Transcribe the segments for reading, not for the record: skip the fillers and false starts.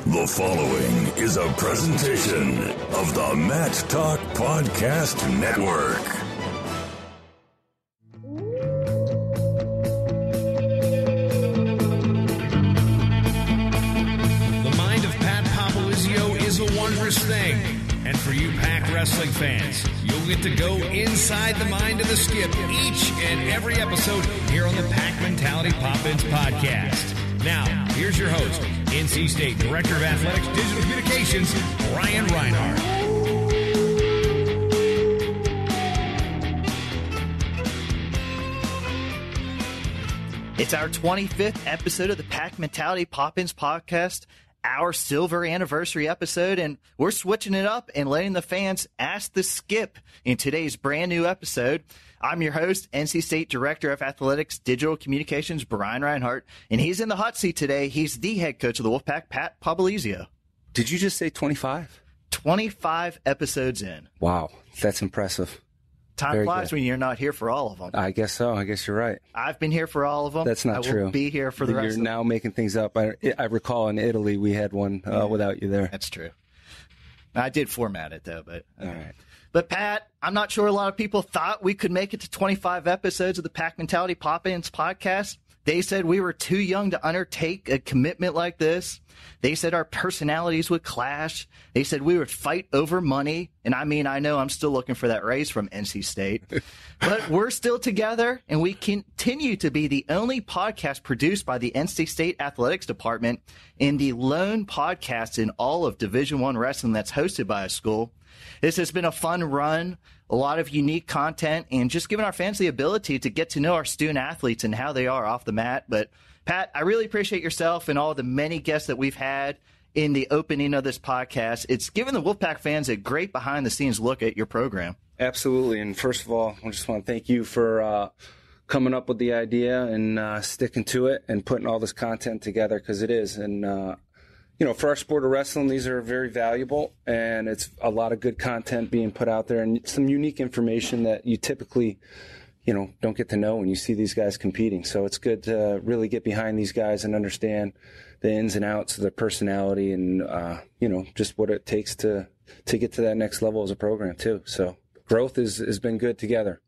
The following is a presentation of the Matt Talk Podcast Network. The mind of Pat Popolizio is a wondrous thing. And for you Pack wrestling fans, you'll get to go inside the mind of the Skip each and every episode here on the Pack Mentality Pop-Ins podcast. Now, here's your host, NC State Director of Athletics Digital Communications, Brian Reinhardt. It's our 25th episode of the Pack Mentality Pop-Ins podcast, our silver anniversary episode, and we're switching it up and letting the fans ask the Skip in today's brand new episode. I'm your host, NC State Director of Athletics Digital Communications, Brian Reinhardt, and he's in the hot seat today. He's the head coach of the Wolfpack, Pat Popolizio. Did you just say 25? 25 episodes in. Wow, that's impressive. Time flies when you're not here for all of them. I guess so. I guess you're right. I've been here for all of them. That's not true. I will be here for the rest of them. You're now making things up. I recall in Italy we had one without you there. That's true. I did format it, though. But all right. But, Pat, I'm not sure a lot of people thought we could make it to 25 episodes of the Pack Mentality Pop-Ins podcast. They said we were too young to undertake a commitment like this. They said our personalities would clash. They said we would fight over money. And I mean, I know I'm still looking for that raise from NC State. But we're still together, and we continue to be the only podcast produced by the NC State Athletics Department and the lone podcast in all of Division I wrestling that's hosted by a school. This has been a fun run, a lot of unique content, and just giving our fans the ability to get to know our student athletes and how they are off the mat. But, Pat, I really appreciate yourself and all the many guests that we've had in the opening of this podcast. It's given the Wolfpack fans a great behind-the-scenes look at your program. Absolutely. And first of all, I just want to thank you for coming up with the idea and sticking to it and putting all this content together, because it is. And, for our sport of wrestling, these are very valuable, and it's a lot of good content being put out there and some unique information that you typically, don't get to know when you see these guys competing. So it's good to really get behind these guys and understand the ins and outs of their personality and, just what it takes to get to that next level as a program too. So growth has been good together.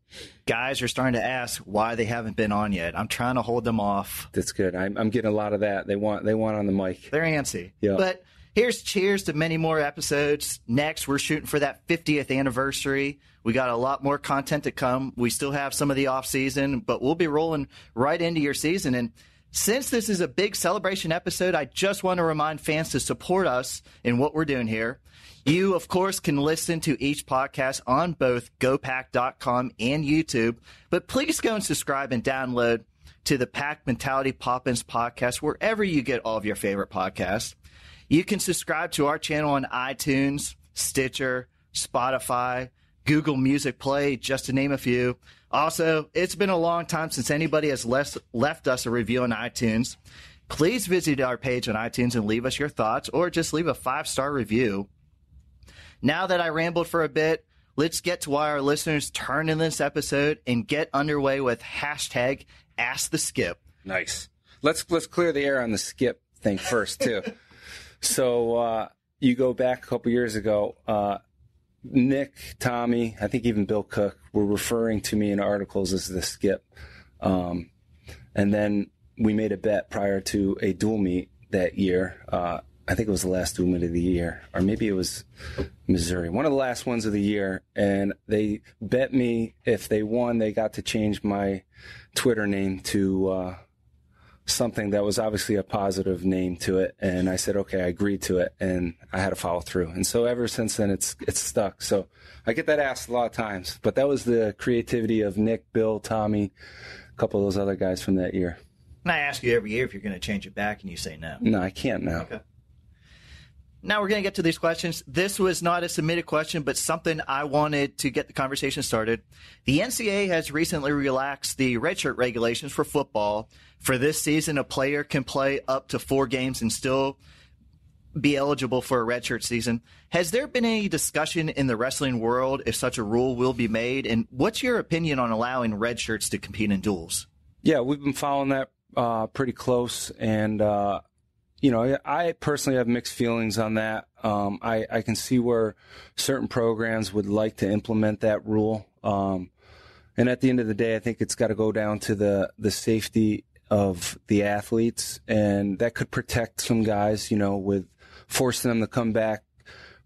Guys are starting to ask why they haven't been on yet. I'm trying to hold them off. That's good. I'm getting a lot of that. They want on the mic. They're antsy. Yeah. But here's cheers to many more episodes. Next, we're shooting for that 50th anniversary. We got a lot more content to come. We still have some of the off season, but we'll be rolling right into your season. And since this is a big celebration episode, I just want to remind fans to support us in what we're doing here. You, of course, can listen to each podcast on both GoPack.com and YouTube, but please go and subscribe and download to the Pack Mentality Pop-Ins podcast wherever you get all of your favorite podcasts. You can subscribe to our channel on iTunes, Stitcher, Spotify, Google Music Play, just to name a few. Also, it's been a long time since anybody has left us a review on iTunes. Please visit our page on iTunes and leave us your thoughts, or just leave a 5-star review. Now that I rambled for a bit, let's get to why our listeners turn in this episode and get underway with hashtag Ask the Skip. Nice. Let's clear the air on the Skip thing first, too. So you go back a couple years ago, Nick, Tommy, I think even Bill Cook were referring to me in articles as the Skip. And then we made a bet prior to a dual meet that year. I think it was the last dual meet of the year, or maybe it was Missouri, one of the last ones of the year. And they bet me if they won, they got to change my Twitter name to something that was obviously a positive name to it. And I said, okay, I agreed to it, and I had to follow through. And so ever since then, it's stuck. So I get that asked a lot of times, but that was the creativity of Nick, Bill, Tommy, a couple of those other guys from that year. And I ask you every year if you're going to change it back, and you say no. No, I can't now. Okay. Now we're going to get to these questions. This was not a submitted question, but something I wanted to get the conversation started. The NCAA has recently relaxed the redshirt regulations for football. For this season, a player can play up to 4 games and still be eligible for a redshirt season. Has there been any discussion in the wrestling world if such a rule will be made? And what's your opinion on allowing redshirts to compete in duels? Yeah, we've been following that pretty close. And I personally have mixed feelings on that. I can see where certain programs would like to implement that rule. And at the end of the day, I think it's got to go down to the safety of the athletes, and that could protect some guys, with forcing them to come back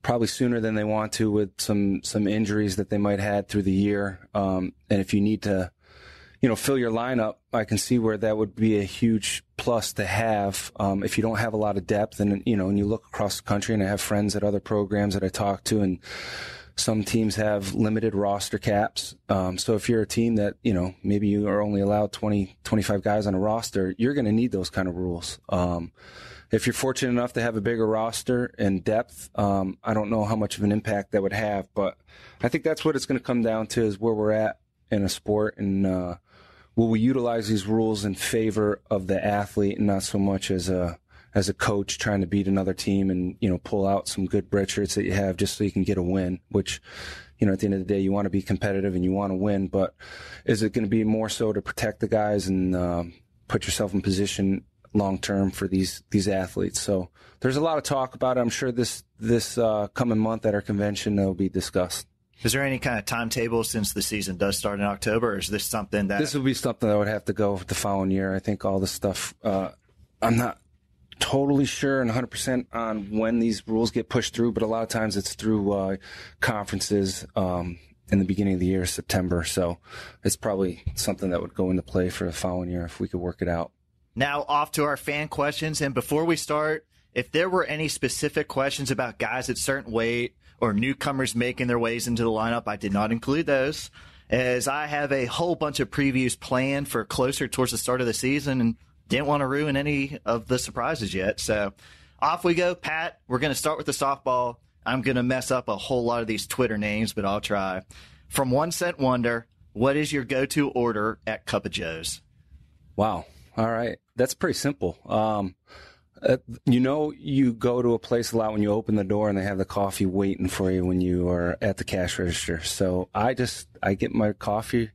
probably sooner than they want to with some injuries that they might have had through the year. And if you need to, fill your lineup, I can see where that would be a huge plus to have. If you don't have a lot of depth and you look across the country, and I have friends at other programs that I talk to, and some teams have limited roster caps. So if you're a team that, maybe you are only allowed 20, 25 guys on a roster, you're going to need those kind of rules. If you're fortunate enough to have a bigger roster and depth, I don't know how much of an impact that would have, but I think that's what it's going to come down to, is where we're at in a sport, and will we utilize these rules in favor of the athlete and not so much as a coach trying to beat another team and, pull out some good red shirts that you have just so you can get a win, which, at the end of the day, you want to be competitive and you want to win, but is it going to be more so to protect the guys and put yourself in position long-term for these athletes? So there's a lot of talk about it. I'm sure this coming month at our convention will be discussed. Is there any kind of timetable, since the season does start in October, or is this something that... This would be something that would have to go the following year. I think all this stuff, I'm not totally sure and 100% on when these rules get pushed through, but a lot of times it's through conferences in the beginning of the year, September. So it's probably something that would go into play for the following year if we could work it out. Now off to our fan questions. And before we start, if there were any specific questions about guys at certain weight or newcomers making their ways into the lineup, I did not include those, as I have a whole bunch of previews planned for closer towards the start of the season and didn't want to ruin any of the surprises yet. So off we go. Pat, we're going to start with the softball. I'm going to mess up a whole lot of these Twitter names, but I'll try. From One Cent Wonder, what is your go-to order at Cup of Joe's? Wow. All right. That's pretty simple. You go to a place a lot when you open the door and they have the coffee waiting for you when you are at the cash register. So I get my coffee,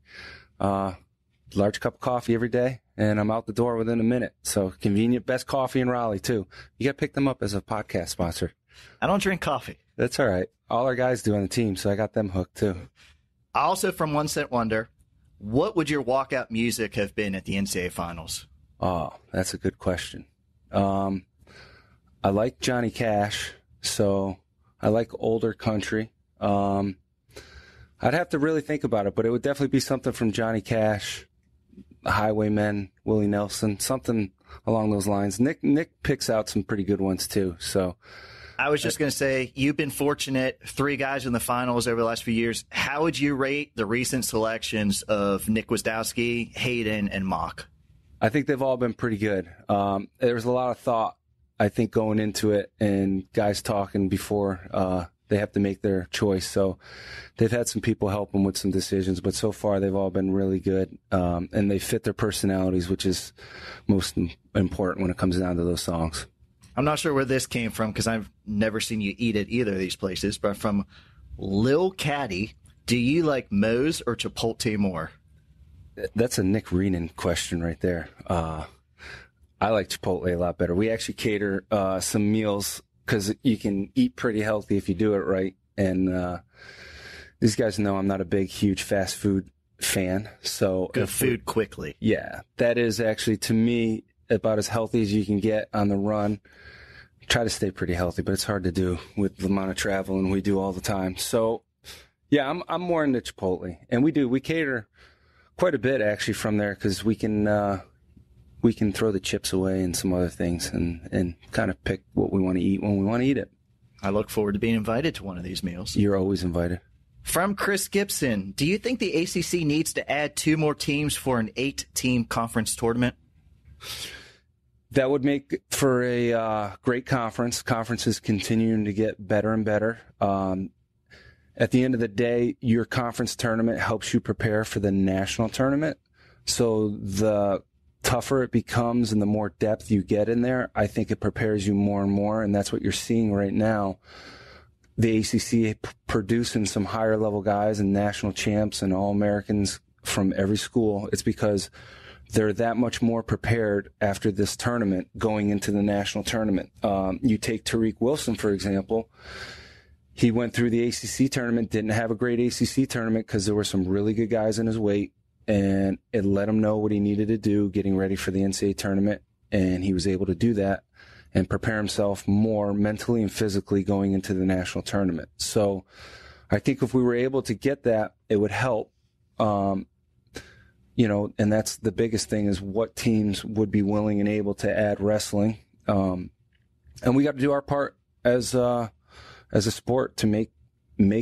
large cup of coffee every day, and I'm out the door within a minute. So convenient, best coffee in Raleigh too. You got to pick them up as a podcast sponsor. I don't drink coffee. That's all right. All our guys do on the team, so I got them hooked too. Also from One Cent Wonder, what would your walkout music have been at the NCAA Finals? Oh, that's a good question. I like Johnny Cash, so I like older country. I'd have to really think about it, but it would definitely be something from Johnny Cash, Highwaymen, Willie Nelson, something along those lines. Nick picks out some pretty good ones too. So I was just going to say, you've been fortunate, 3 guys in the finals over the last few years. How would you rate the recent selections of Nick Wisdowski, Hayden, and Mock? I think they've all been pretty good. There was a lot of thought, I think, going into it, and guys talking before they have to make their choice. So they've had some people help them with some decisions, but so far they've all been really good, and they fit their personalities, which is most important when it comes down to those songs. I'm not sure where this came from because I've never seen you eat at either of these places, but from Lil Caddy, do you like Moe's or Chipotle more? That's a Nick Reenan question right there. I like Chipotle a lot better. We actually cater some meals because you can eat pretty healthy if you do it right. And these guys know I'm not a big, huge fast food fan. So good food quickly. Yeah, that is actually, to me, about as healthy as you can get on the run. Try to stay pretty healthy, but it's hard to do with the amount of traveling we do all the time. So, yeah, I'm more into Chipotle, and we cater quite a bit actually from there because we can throw the chips away and some other things and kind of pick what we want to eat when we want to eat it. I look forward to being invited to one of these meals. You're always invited. From Chris Gibson, do you think the ACC needs to add 2 more teams for an 8-team conference tournament? That would make for a great conference. Conferences continuing to get better and better. At the end of the day, your conference tournament helps you prepare for the national tournament. So the tougher it becomes and the more depth you get in there, I think it prepares you more and more. And that's what you're seeing right now. The ACC producing some higher level guys and national champs and All-Americans from every school. It's because they're that much more prepared after this tournament going into the national tournament. You take Tariq Wilson, for example. He went through the ACC tournament, didn't have a great ACC tournament because there were some really good guys in his weight, and it let him know what he needed to do getting ready for the NCAA tournament, and he was able to do that and prepare himself more mentally and physically going into the national tournament. So I think if we were able to get that, it would help. And that's the biggest thing, is what teams would be willing and able to add wrestling. And we got to do our part as a sport to make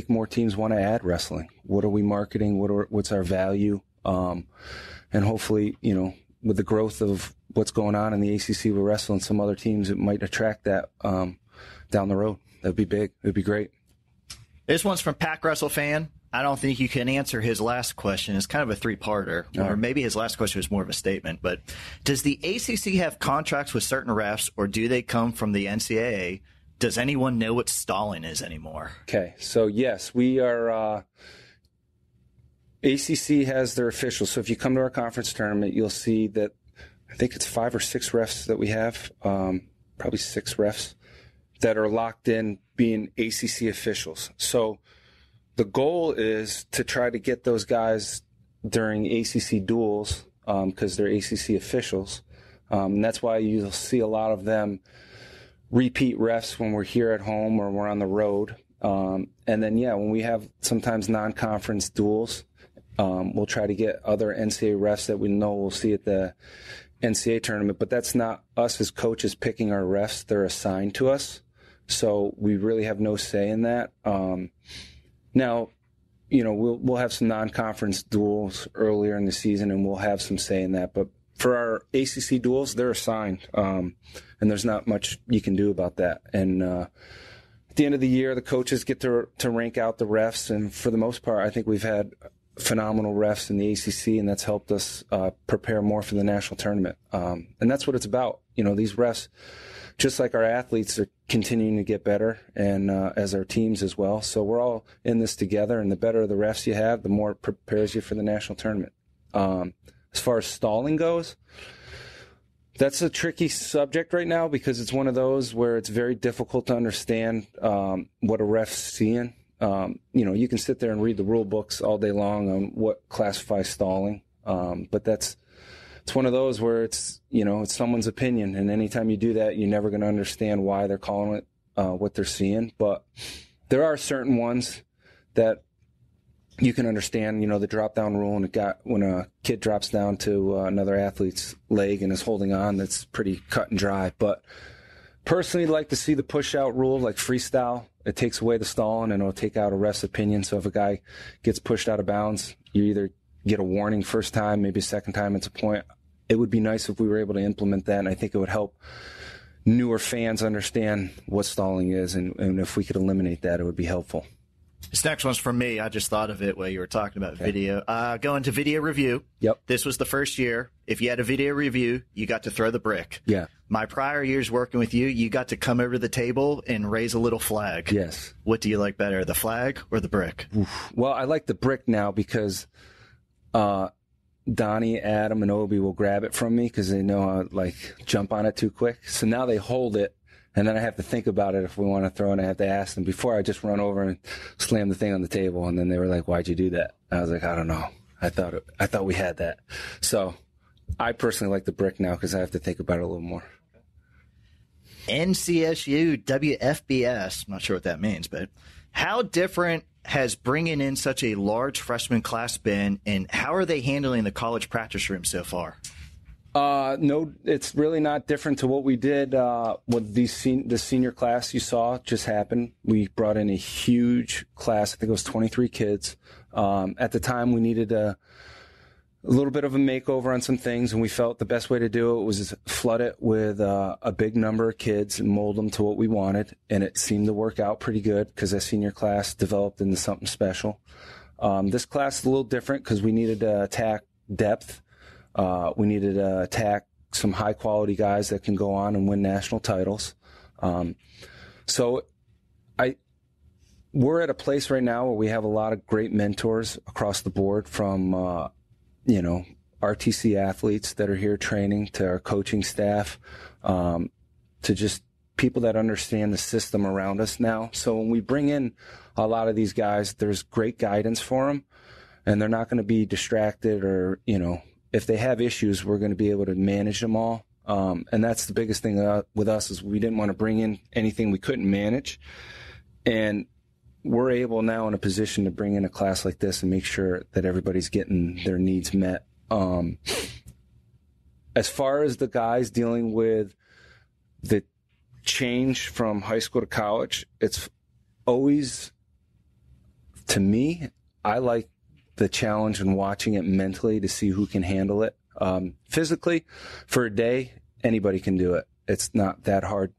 more teams want to add wrestling. What are we marketing? What's our value? And hopefully, with the growth of what's going on in the ACC with wrestling, some other teams, it might attract that down the road. That'd be big. It'd be great. This one's from Pack Wrestle Fan. I don't think you can answer his last question. It's kind of a three-parter, or maybe his last question was more of a statement. But does the ACC have contracts with certain refs, or do they come from the NCAA? Does anyone know what stalling is anymore? Okay, so yes, we are ACC has their officials. So if you come to our conference tournament, you'll see that I think it's 5 or 6 refs that we have, probably 6 refs that are locked in being ACC officials. So the goal is to try to get those guys during ACC duels because they're ACC officials. And that's why you'll see a lot of them repeat refs when we're here at home or we're on the road. And then, when we have sometimes non-conference duels, we'll try to get other NCAA refs that we know we'll see at the NCAA tournament. But that's not us as coaches picking our refs. They're assigned to us. So we really have no say in that. Now, we'll have some non-conference duels earlier in the season, and we'll have some say in that. But for our ACC duels, they're assigned, and there's not much you can do about that. And at the end of the year, the coaches get to rank out the refs, and for the most part, I think we've had phenomenal refs in the ACC, and that's helped us prepare more for the national tournament. And that's what it's about. These refs, just like our athletes, are continuing to get better, and as our teams as well. So we're all in this together, and the better the refs you have, the more it prepares you for the national tournament. As far as stalling goes, that's a tricky subject right now because it's one of those where it's very difficult to understand what a ref's seeing. You can sit there and read the rule books all day long on what classifies stalling, but it's one of those where it's someone's opinion, and anytime you do that, you're never going to understand why they're calling it what they're seeing. But there are certain ones that you can understand. The drop down rule, and when a kid drops down to another athlete's leg and is holding on, that's pretty cut and dry. But personally, I'd like to see the push out rule, like freestyle. It takes away the stalling, and it'll take out a ref's opinion. So if a guy gets pushed out of bounds, you either get a warning first time, maybe a second time it's a point. It would be nice if we were able to implement that, and I think it would help newer fans understand what stalling is, and if we could eliminate that, it would be helpful. This next one's from me. I just thought of it while you were talking about video. Going to video review. Yep. This was the first year. If you had a video review, you got to throw the brick. Yeah. My prior years working with you, you got to come over to the table and raise a little flag. Yes. What do you like better, the flag or the brick? Oof. Well, I like the brick now because Donnie, Adam, and Obi will grab it from me because they know I jump on it too quick. So now they hold it, and then I have to think about it if we want to throw it. I have to ask them before I just run over and slam the thing on the table. And then they were like, "Why'd you do that?" I was like, "I don't know. I thought we had that." So I personally like the brick now because I have to think about it a little more. NCSU WFBS. I'm not sure what that means, but how different has bringing in such a large freshman class been, and how are they handling the college practice room so far? No, it's really not different to what we did with the senior class you saw just happened. We brought in a huge class. I think it was 23 kids. At the time, we needed a little bit of a makeover on some things, and we felt the best way to do it was flood it with a big number of kids and mold them to what we wanted, and it seemed to work out pretty good because that senior class developed into something special. This class is a little different because we needed to attack depth. We needed to attack some high-quality guys that can go on and win national titles. So we're at a place right now where we have a lot of great mentors across the board from RTC athletes that are here training, to our coaching staff, to just people that understand the system around us now. So when we bring in a lot of these guys, there's great guidance for them, and they're not going to be distracted, or, if they have issues, we're going to be able to manage them all. And that's the biggest thing with us, is we didn't want to bring in anything we couldn't manage. And we're able now in a position to bring in a class like this and make sure that everybody's getting their needs met. As far as the guys dealing with the change from high school to college, it's always, to me, I like the challenge and watching it mentally to see who can handle it. Physically, for a day, anybody can do it. It's not that hard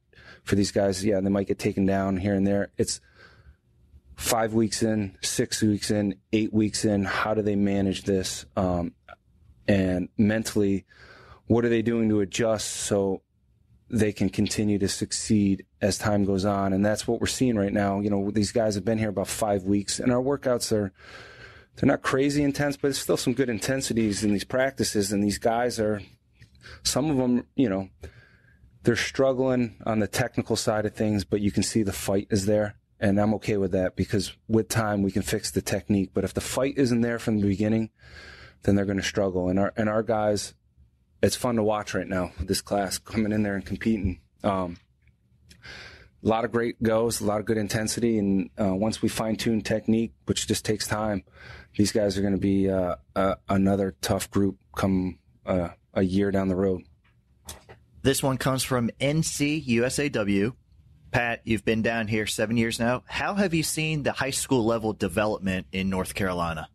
for these guys. Yeah, they might get taken down here and there. It's 5 weeks in, 6 weeks in, 8 weeks in. How do they manage this? And mentally, what are they doing to adjust so they can continue to succeed as time goes on? And that's what we're seeing right now. These guys have been here about 5 weeks, and our workouts they're not crazy intense, but there's still some good intensities in these practices. And these guys some of them, they're struggling on the technical side of things, but you can see the fight is there. And I'm okay with that, because with time we can fix the technique. But if the fight isn't there from the beginning, then they're going to struggle. And our guys, it's fun to watch right now, this class coming in there and competing. A lot of great goes, a lot of good intensity. And once we fine-tune technique, which just takes time, these guys are going to be another tough group come a year down the road. This one comes from NCUSAW. Pat, you've been down here 7 years now. How have you seen the high school level development in North Carolina?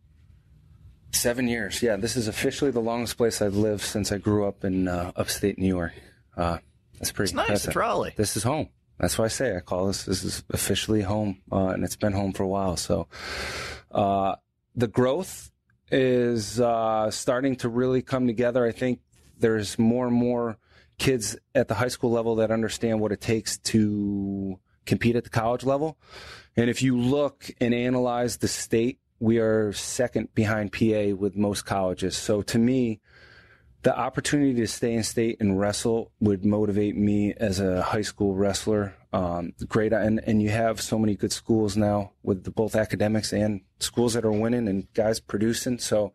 7 years. Yeah, this is officially the longest place I've lived since I grew up in upstate New York. That's pretty. It's nice. It's Raleigh. This is home. That's why I say I call this is officially home, and it's been home for a while. So the growth is starting to really come together. I think there's more and more kids at the high school level that understand what it takes to compete at the college level. And if you look and analyze the state, we are second behind PA with most colleges. So to me, the opportunity to stay in state and wrestle would motivate me as a high school wrestler. Great. And you have so many good schools now with both academics and schools that are winning and guys producing. So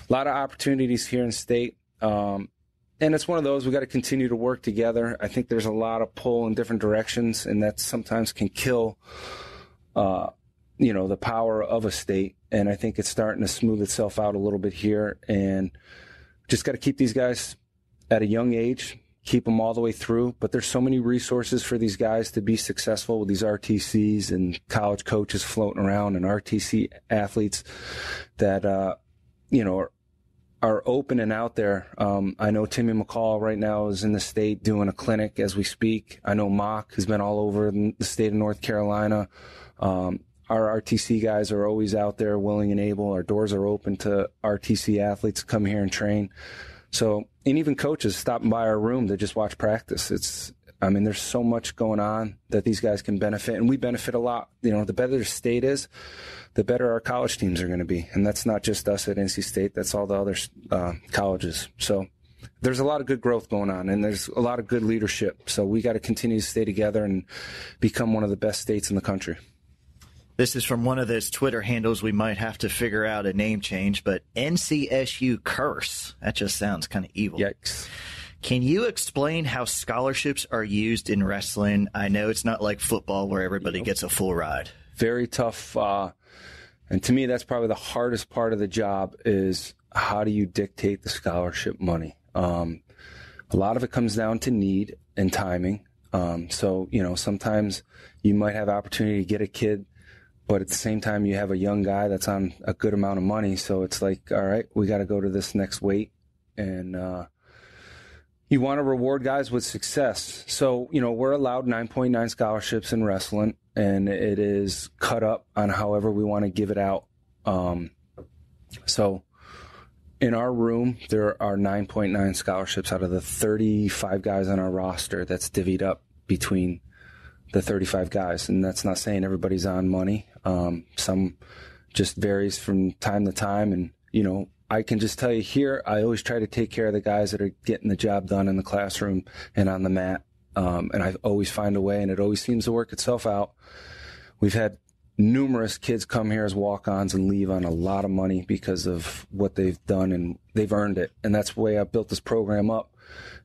a lot of opportunities here in state. And it's one of those, we got to continue to work together. I think there's a lot of pull in different directions, and that sometimes can kill, the power of a state. And I think it's starting to smooth itself out a little bit here. And just got to keep these guys at a young age, keep them all the way through. But there's so many resources for these guys to be successful with these RTCs and college coaches floating around and RTC athletes that, are open and out there. I know Timmy McCall right now is in the state doing a clinic as we speak. I know Mock has been all over the state of North Carolina. Our RTC guys are always out there willing and able. Our doors are open to RTC athletes to come here and train. So, and even coaches stopping by our room to just watch practice. There's so much going on that these guys can benefit, and we benefit a lot. The better the state is, the better our college teams are going to be. And that's not just us at NC State. That's all the other colleges. So there's a lot of good growth going on, and there's a lot of good leadership. So we got to continue to stay together and become one of the best states in the country. This is from one of those Twitter handles. We might have to figure out a name change, but NCSU Curse. That just sounds kind of evil. Yikes. Can you explain how scholarships are used in wrestling? I know it's not like football where everybody gets a full ride. Very tough. And to me, that's probably the hardest part of the job is how do you dictate the scholarship money? A lot of it comes down to need and timing. So, sometimes you might have opportunity to get a kid, but at the same time, you have a young guy that's on a good amount of money. So it's like, all right, we got to go to this next weight. And you want to reward guys with success. So, we're allowed 9.9 scholarships in wrestling, and it is cut up on however we want to give it out. So in our room, there are 9.9 scholarships out of the 35 guys on our roster. That's divvied up between the 35 guys. And that's not saying everybody's on money. Some just varies from time to time. And, I can just tell you here, I always try to take care of the guys that are getting the job done in the classroom and on the mat. And I always find a way, and it always seems to work itself out. We've had numerous kids come here as walk-ons and leave on a lot of money because of what they've done, and they've earned it. And that's the way I built this program up,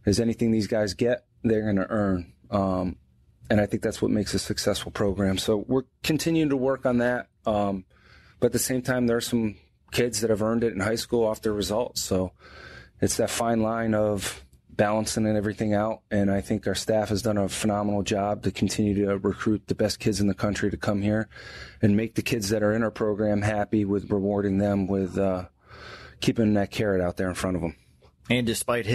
is anything these guys get, they're going to earn. And I think that's what makes a successful program. So we're continuing to work on that. But at the same time, there are some kids that have earned it in high school off their results. So it's that fine line of balancing and everything out. And I think our staff has done a phenomenal job to continue to recruit the best kids in the country to come here and make the kids that are in our program happy with rewarding them with keeping that carrot out there in front of them. And despite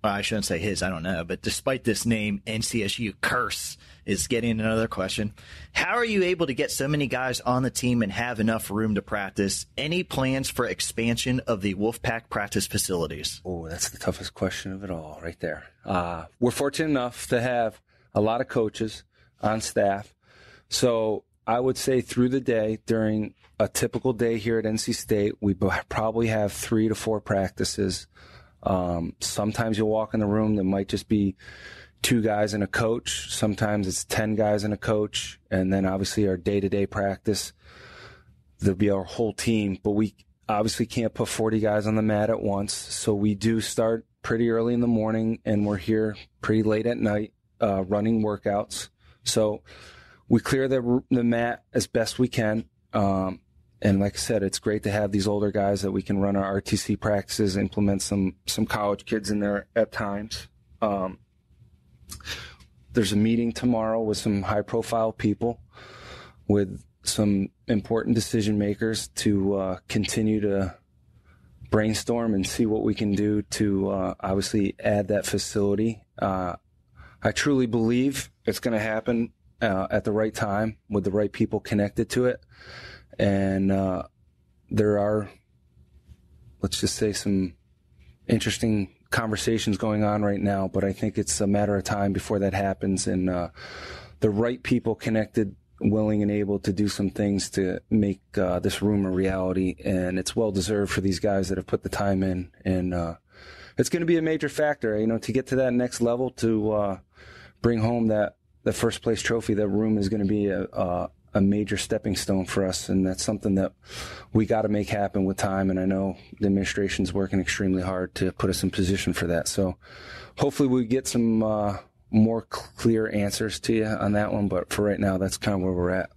I shouldn't say his, I don't know, but despite this name, NCSU curse is getting another question. How are you able to get so many guys on the team and have enough room to practice? Any plans for expansion of the Wolfpack practice facilities? Oh, that's the toughest question of it all right there. We're fortunate enough to have a lot of coaches on staff. So I would say through the day, during a typical day here at NC State, we probably have 3 to 4 practices. Sometimes you'll walk in the room, there might just be 2 guys and a coach. Sometimes it's 10 guys and a coach. And then obviously our day-to-day practice, there'll be our whole team. But we obviously can't put 40 guys on the mat at once. So we do start pretty early in the morning, and we're here pretty late at night running workouts. So we clear the mat as best we can. And like I said, it's great to have these older guys that we can run our RTC practices, implement some college kids in there at times. There's a meeting tomorrow with some high-profile people, with some important decision makers to continue to brainstorm and see what we can do to obviously add that facility. I truly believe it's going to happen at the right time with the right people connected to it. And there are, let's just say, some interesting conversations going on right now, but I think it's a matter of time before that happens, and the right people connected, willing and able to do some things to make this room a reality. And it's well deserved for these guys that have put the time in. And it's going to be a major factor, to get to that next level, to bring home the first place trophy. That room is going to be a major stepping stone for us, and that's something that we got to make happen with time. And I know the administration's working extremely hard to put us in position for that. So hopefully we get some more clear answers to you on that one. But for right now, that's kind of where we're at.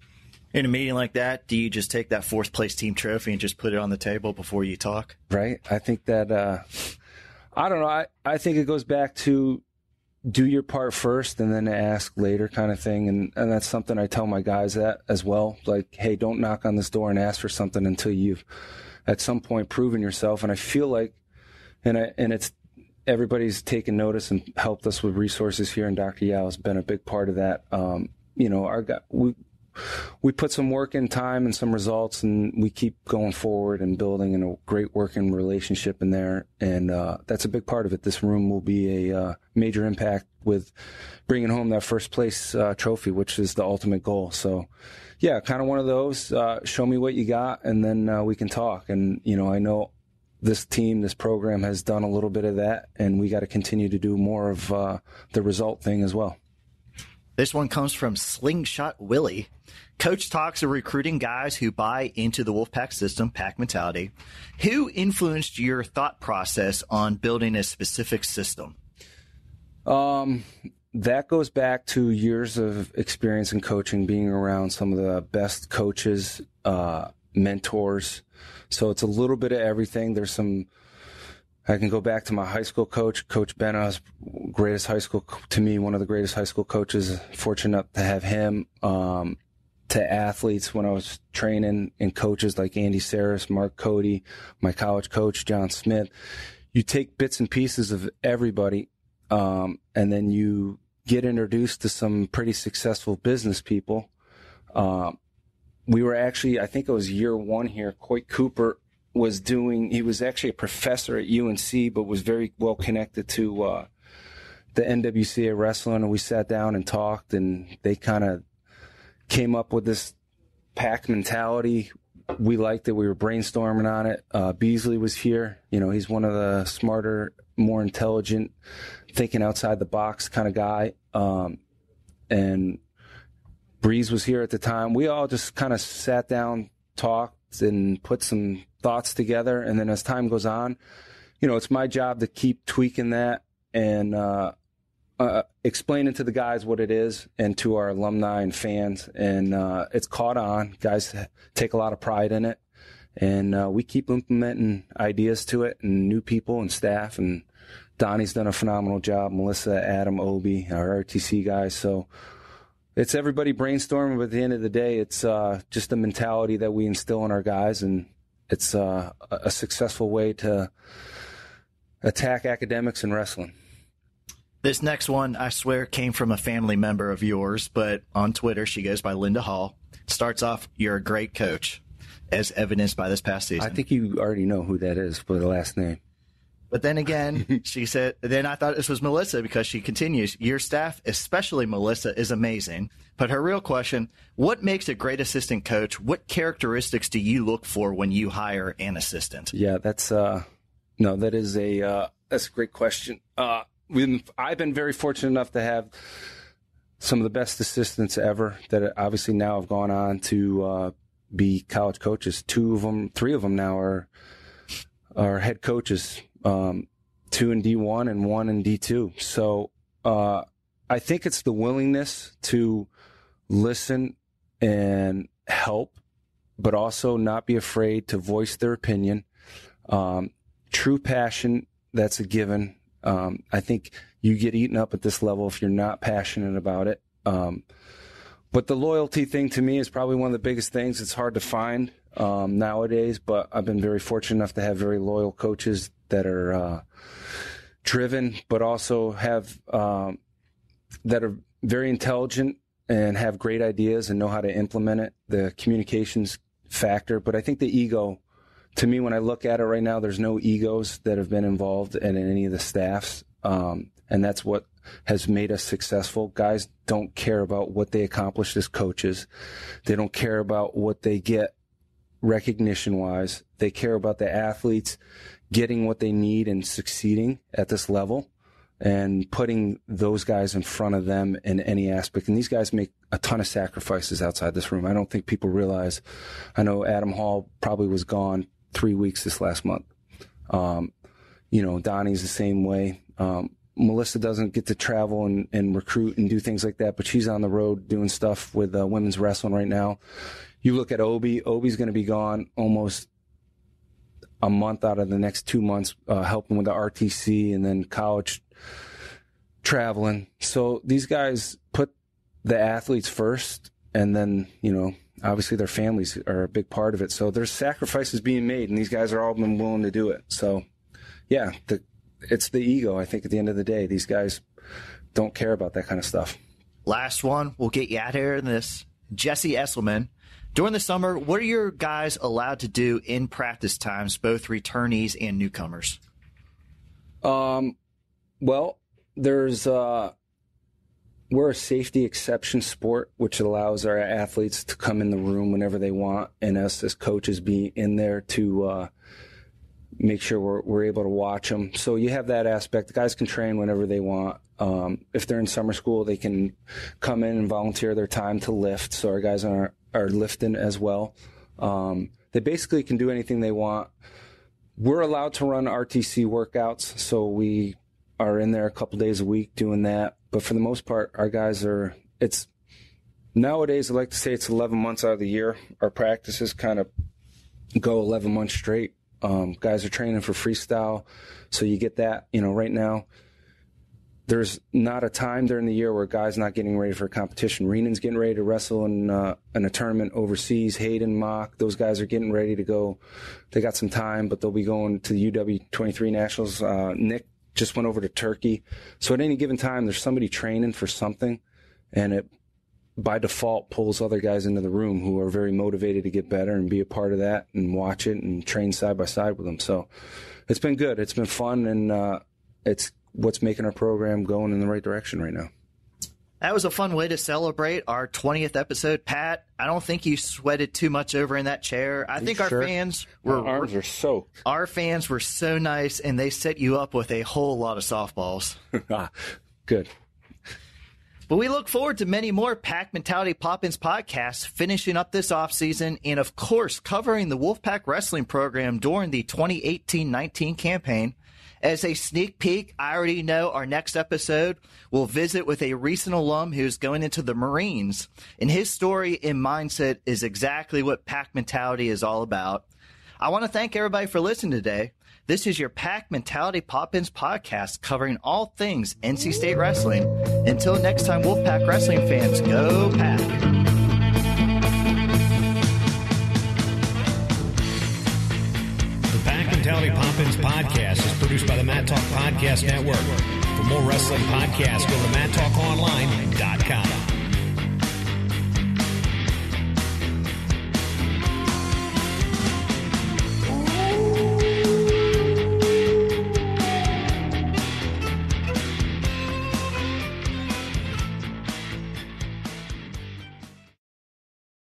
In a meeting like that, do you just take that 4th place team trophy and just put it on the table before you talk? Right. I think that, I don't know. I think it goes back to do your part first and then ask later kind of thing. And that's something I tell my guys that as well. Like, hey, don't knock on this door and ask for something until you've at some point proven yourself. And I feel like, and it's, everybody's taken notice and helped us with resources here. And Dr. Yao has been a big part of that. Our guy, we put some work in time and some results, and we keep going forward and building in a great working relationship in there. And that's a big part of it. This room will be a major impact with bringing home that first place trophy, which is the ultimate goal. So, yeah, kind of one of those. Show me what you got, and then we can talk. And, I know this team, this program has done a little bit of that, and we got to continue to do more of the result thing as well. This one comes from Slingshot Willie. Coach talks of recruiting guys who buy into the Wolfpack system, pack mentality. Who influenced your thought process on building a specific system? That goes back to years of experience in coaching, being around some of the best coaches, mentors. So it's a little bit of everything. There's some, I can go back to my high school coach, Coach Benna, greatest high school, to me, one of the greatest high school coaches. Fortunate to have him. To athletes when I was training, and coaches like Andy Saris, Mark Cody, my college coach, John Smith. You take bits and pieces of everybody, and then you get introduced to some pretty successful business people. We were actually, I think it was year 1 here, Coit Cooper he was actually a professor at UNC, but was very well connected to the NWCA wrestling, and we sat down and talked, and they kind of came up with this pack mentality we liked it. We were brainstorming on it. Beasley was here. He's one of the smarter, more intelligent, thinking outside the box kind of guy. And Breeze was here at the time. We all just kind of sat down, talked, and put some thoughts together. And then as time goes on, it's my job to keep tweaking that and explaining to the guys what it is and to our alumni and fans. And it's caught on. Guys take a lot of pride in it. And we keep implementing ideas to it and new people and staff. And Donnie's done a phenomenal job. Melissa, Adam, Obi, our RTC guys. So it's everybody brainstorming, but at the end of the day, it's just a mentality that we instill in our guys. And it's a successful way to attack academics and wrestling. This next one, I swear, came from a family member of yours, but on Twitter, she goes by Linda Hall. Starts off, "You're a great coach," as evidenced by this past season. I think you already know who that is by the last name. But then again, she said, then I thought this was Melissa because she continues, "Your staff, especially Melissa, is amazing." But her real question, what makes a great assistant coach? What characteristics do you look for when you hire an assistant? Yeah, that's a great question. I've been very fortunate enough to have some of the best assistants ever that obviously now have gone on to be college coaches. Three of them now are head coaches, 2 in D1 and 1 in D2. So I think it's the willingness to listen and help, but also not be afraid to voice their opinion. True passion, that's a given. I think you get eaten up at this level if you're not passionate about it. But the loyalty thing to me is probably one of the biggest things. It's hard to find nowadays, but I've been very fortunate enough to have very loyal coaches that are driven, but also have that are very intelligent and have great ideas and know how to implement it. The communications factor, but I think the ego. To me, when I look at it right now, there's no egos that have been involved in any of the staffs, and that's what has made us successful. Guys don't care about what they accomplished as coaches. They don't care about what they get recognition-wise. They care about the athletes getting what they need and succeeding at this level and putting those guys in front of them in any aspect. And these guys make a ton of sacrifices outside this room. I don't think people realize. I know Adam Hall probably was gone 3 weeks this last month. Donnie's the same way. Melissa doesn't get to travel and recruit and do things like that, but she's on the road doing stuff with women's wrestling right now. You look at Obi's going to be gone almost a month out of the next 2 months, helping with the RTC and then college traveling. So these guys put the athletes first, and then, obviously their families are a big part of it. So there's sacrifices being made, and these guys are all been willing to do it. So, yeah, it's the ego, I think, at the end of the day. These guys don't care about that kind of stuff. Last one. We'll get you out of here in this. Jesse Esselman. During the summer, what are your guys allowed to do in practice times, both returnees and newcomers? Well, there's we're a safety exception sport, which allows our athletes to come in the room whenever they want, and us as coaches be in there to make sure we're able to watch them. So you have that aspect. The guys can train whenever they want. If they're in summer school, they can come in and volunteer their time to lift. So our guys are lifting as well. They basically can do anything they want. We're allowed to run RTC workouts, so we are in there a couple days a week doing that. But for the most part, our guys nowadays, I like to say it's 11 months out of the year. Our practices kind of go 11 months straight. Guys are training for freestyle, so you get that. Right now, there's not a time during the year where guys not getting ready for a competition. Renan's getting ready to wrestle in a tournament overseas. Hayden, Mock, those guys are getting ready to go. They got some time, but they'll be going to the UW23 Nationals. Nick just went over to Turkey. So at any given time, there's somebody training for something, and it by default pulls other guys into the room who are very motivated to get better and be a part of that and watch it and train side by side with them. So it's been good. It's been fun, and it's what's making our program going in the right direction right now. That was a fun way to celebrate our 20th episode. Pat, I don't think you sweated too much over in that chair. I think our fans were... My arms are soaked. Our fans were so nice, and they set you up with a whole lot of softballs. Good. But we look forward to many more Pack Mentality Pop-Ins podcasts finishing up this offseason and, of course, covering the Wolfpack Wrestling program during the 2018-19 campaign. As a sneak peek, I already know our next episode will visit with a recent alum who's going into the Marines. And his story and mindset is exactly what Pack Mentality is all about. I want to thank everybody for listening today. This is your Pack Mentality Pop-Ins podcast covering all things NC State Wrestling. Until next time, Wolfpack Wrestling fans, go Pack! Mentality Pop-Ins podcast is produced by the Mat Talk Podcast Network. For more wrestling podcasts, go to MatTalkOnline.com.